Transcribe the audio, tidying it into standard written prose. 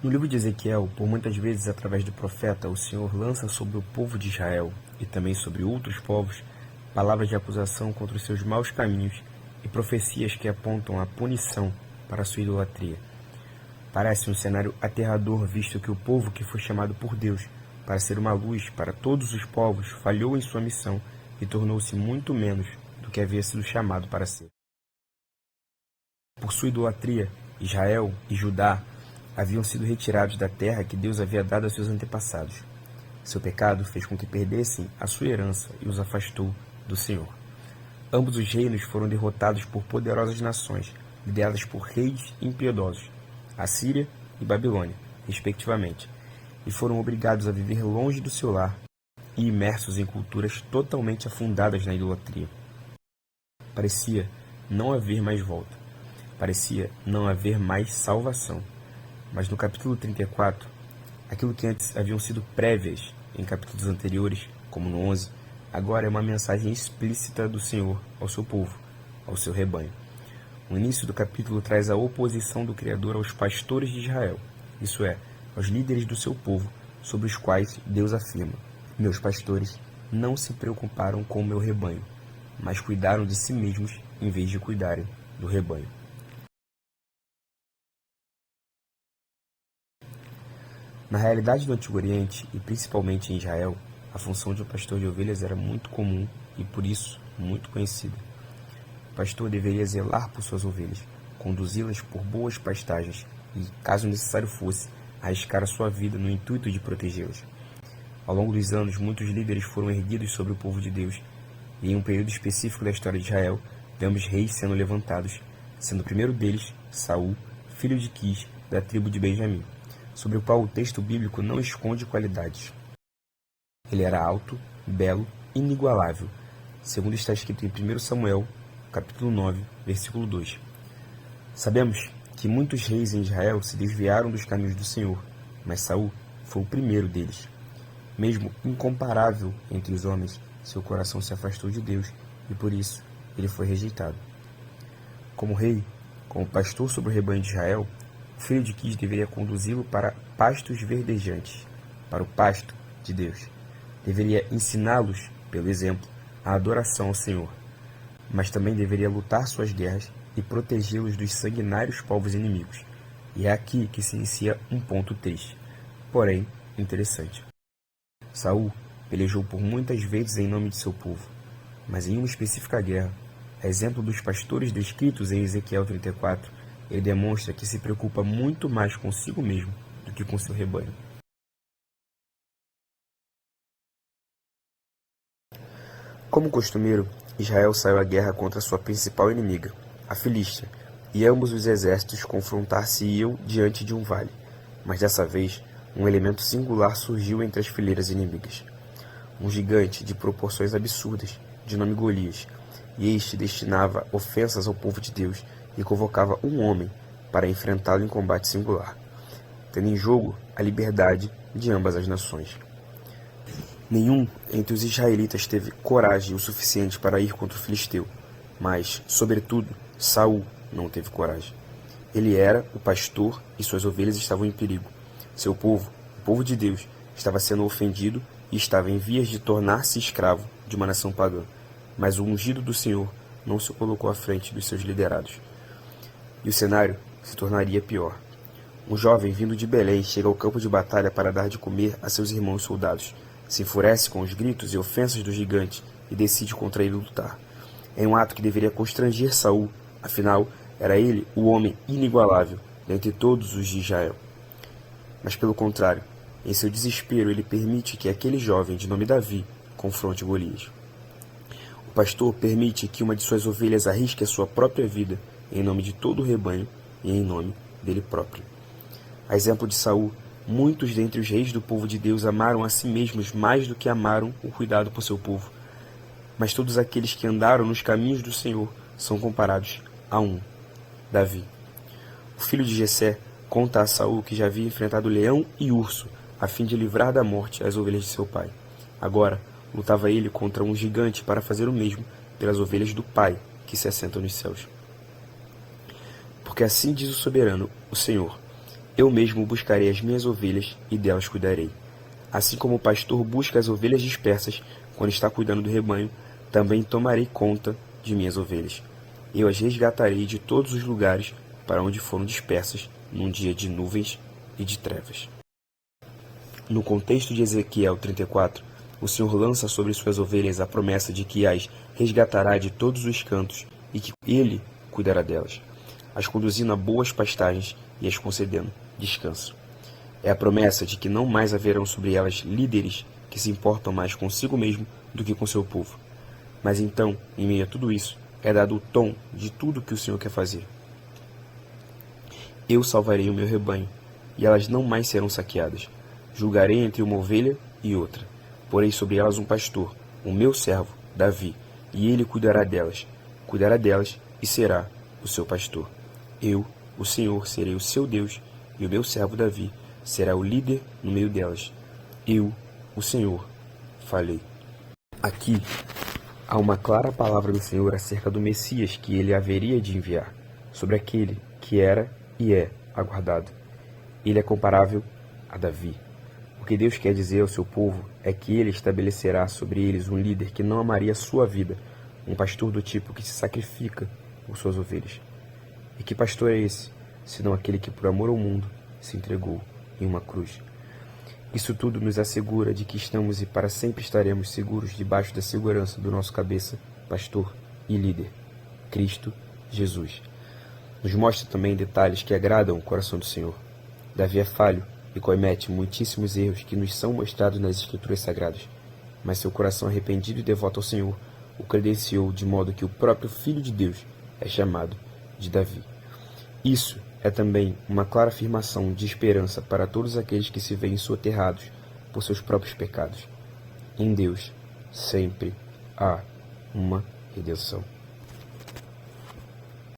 No livro de Ezequiel, por muitas vezes através do profeta, o Senhor lança sobre o povo de Israel e também sobre outros povos palavras de acusação contra os seus maus caminhos e profecias que apontam a punição para a sua idolatria. Parece um cenário aterrador, visto que o povo que foi chamado por Deus para ser uma luz para todos os povos falhou em sua missão e tornou-se muito menos do que havia sido chamado para ser. Por sua idolatria, Israel e Judá haviam sido retirados da terra que Deus havia dado a seus antepassados. Seu pecado fez com que perdessem a sua herança e os afastou do Senhor. Ambos os reinos foram derrotados por poderosas nações, lideradas por reis impiedosos, Assíria e Babilônia, respectivamente, e foram obrigados a viver longe do seu lar e imersos em culturas totalmente afundadas na idolatria. Parecia não haver mais volta. Parecia não haver mais salvação. Mas no capítulo 34, aquilo que antes haviam sido prévias em capítulos anteriores, como no 11, agora é uma mensagem explícita do Senhor ao seu povo, ao seu rebanho. O início do capítulo traz a oposição do Criador aos pastores de Israel, isso é, aos líderes do seu povo, sobre os quais Deus afirma: meus pastores não se preocuparam com o meu rebanho, mas cuidaram de si mesmos em vez de cuidarem do rebanho. Na realidade do Antigo Oriente, e principalmente em Israel, a função de um pastor de ovelhas era muito comum e, por isso, muito conhecida. O pastor deveria zelar por suas ovelhas, conduzi-las por boas pastagens e, caso necessário fosse, arriscar a sua vida no intuito de protegê-las. Ao longo dos anos, muitos líderes foram erguidos sobre o povo de Deus, e em um período específico da história de Israel, vemos reis sendo levantados, sendo o primeiro deles Saul, filho de Quis, da tribo de Benjamim, sobre o qual o texto bíblico não esconde qualidades. Ele era alto, belo, inigualável, segundo está escrito em 1 Samuel, capítulo 9, versículo 2. Sabemos que muitos reis em Israel se desviaram dos caminhos do Senhor, mas Saul foi o primeiro deles. Mesmo incomparável entre os homens, seu coração se afastou de Deus e por isso ele foi rejeitado. Como rei, como pastor sobre o rebanho de Israel, o filho de Quis deveria conduzi-lo para pastos verdejantes, para o pasto de Deus. Deveria ensiná-los, pelo exemplo, a adoração ao Senhor, mas também deveria lutar suas guerras e protegê-los dos sanguinários povos inimigos. E é aqui que se inicia um ponto triste, porém interessante. Saul pelejou por muitas vezes em nome de seu povo, mas em uma específica guerra, a exemplo dos pastores descritos em Ezequiel 34, ele demonstra que se preocupa muito mais consigo mesmo do que com seu rebanho. Como costumeiro, Israel saiu à guerra contra sua principal inimiga, a Filístia, e ambos os exércitos confrontar-se-iam diante de um vale. Mas dessa vez, um elemento singular surgiu entre as fileiras inimigas. Um gigante de proporções absurdas, de nome Golias, e este destinava ofensas ao povo de Deus e convocava um homem para enfrentá-lo em combate singular, tendo em jogo a liberdade de ambas as nações. Nenhum entre os israelitas teve coragem o suficiente para ir contra o filisteu, mas, sobretudo, Saul não teve coragem. Ele era o pastor e suas ovelhas estavam em perigo. Seu povo, o povo de Deus, estava sendo ofendido e estava em vias de tornar-se escravo de uma nação pagã, mas o ungido do Senhor não se colocou à frente dos seus liderados. E o cenário se tornaria pior. Um jovem vindo de Belém chega ao campo de batalha para dar de comer a seus irmãos soldados, se enfurece com os gritos e ofensas do gigante e decide contra ele lutar. É um ato que deveria constranger Saul, afinal, era ele o homem inigualável dentre todos os de Israel. Mas pelo contrário, em seu desespero ele permite que aquele jovem de nome Davi confronte Golias. O pastor permite que uma de suas ovelhas arrisque a sua própria vida em nome de todo o rebanho e em nome dele próprio. A exemplo de Saul, muitos dentre os reis do povo de Deus amaram a si mesmos mais do que amaram o cuidado por seu povo. Mas todos aqueles que andaram nos caminhos do Senhor são comparados a um, Davi. O filho de Jessé conta a Saul que já havia enfrentado leão e urso a fim de livrar da morte as ovelhas de seu pai. Agora, lutava ele contra um gigante para fazer o mesmo pelas ovelhas do Pai que se assentam nos céus. Porque assim diz o soberano, o Senhor: Eu mesmo buscarei as minhas ovelhas e delas cuidarei. Assim como o pastor busca as ovelhas dispersas quando está cuidando do rebanho, também tomarei conta de minhas ovelhas. Eu as resgatarei de todos os lugares para onde foram dispersas num dia de nuvens e de trevas. No contexto de Ezequiel 34, o Senhor lança sobre suas ovelhas a promessa de que as resgatará de todos os cantos e que Ele cuidará delas, as conduzindo a boas pastagens e as concedendo descanso. É a promessa de que não mais haverão sobre elas líderes que se importam mais consigo mesmo do que com seu povo. Mas então, em meio a tudo isso, é dado o tom de tudo que o Senhor quer fazer. Eu salvarei o meu rebanho, e elas não mais serão saqueadas. Julgarei entre uma ovelha e outra. Porei sobre elas um pastor, o meu servo, Davi, e ele cuidará delas e será o seu pastor. Eu, o Senhor, serei o seu Deus, e o meu servo Davi será o líder no meio delas. Eu, o Senhor, falei. Aqui há uma clara palavra do Senhor acerca do Messias que ele haveria de enviar, sobre aquele que era e é aguardado. Ele é comparável a Davi. O que Deus quer dizer ao seu povo é que ele estabelecerá sobre eles um líder que não amaria a sua vida, um pastor do tipo que se sacrifica por suas ovelhas. E que pastor é esse, senão aquele que por amor ao mundo se entregou em uma cruz? Isso tudo nos assegura de que estamos e para sempre estaremos seguros debaixo da segurança do nosso cabeça, pastor e líder, Cristo Jesus. Nos mostra também detalhes que agradam o coração do Senhor. Davi é falho e comete muitíssimos erros que nos são mostrados nas Escrituras Sagradas, mas seu coração arrependido e devoto ao Senhor o credenciou de modo que o próprio Filho de Deus é chamado de Davi. Isso é também uma clara afirmação de esperança para todos aqueles que se veem soterrados por seus próprios pecados. Em Deus sempre há uma redenção.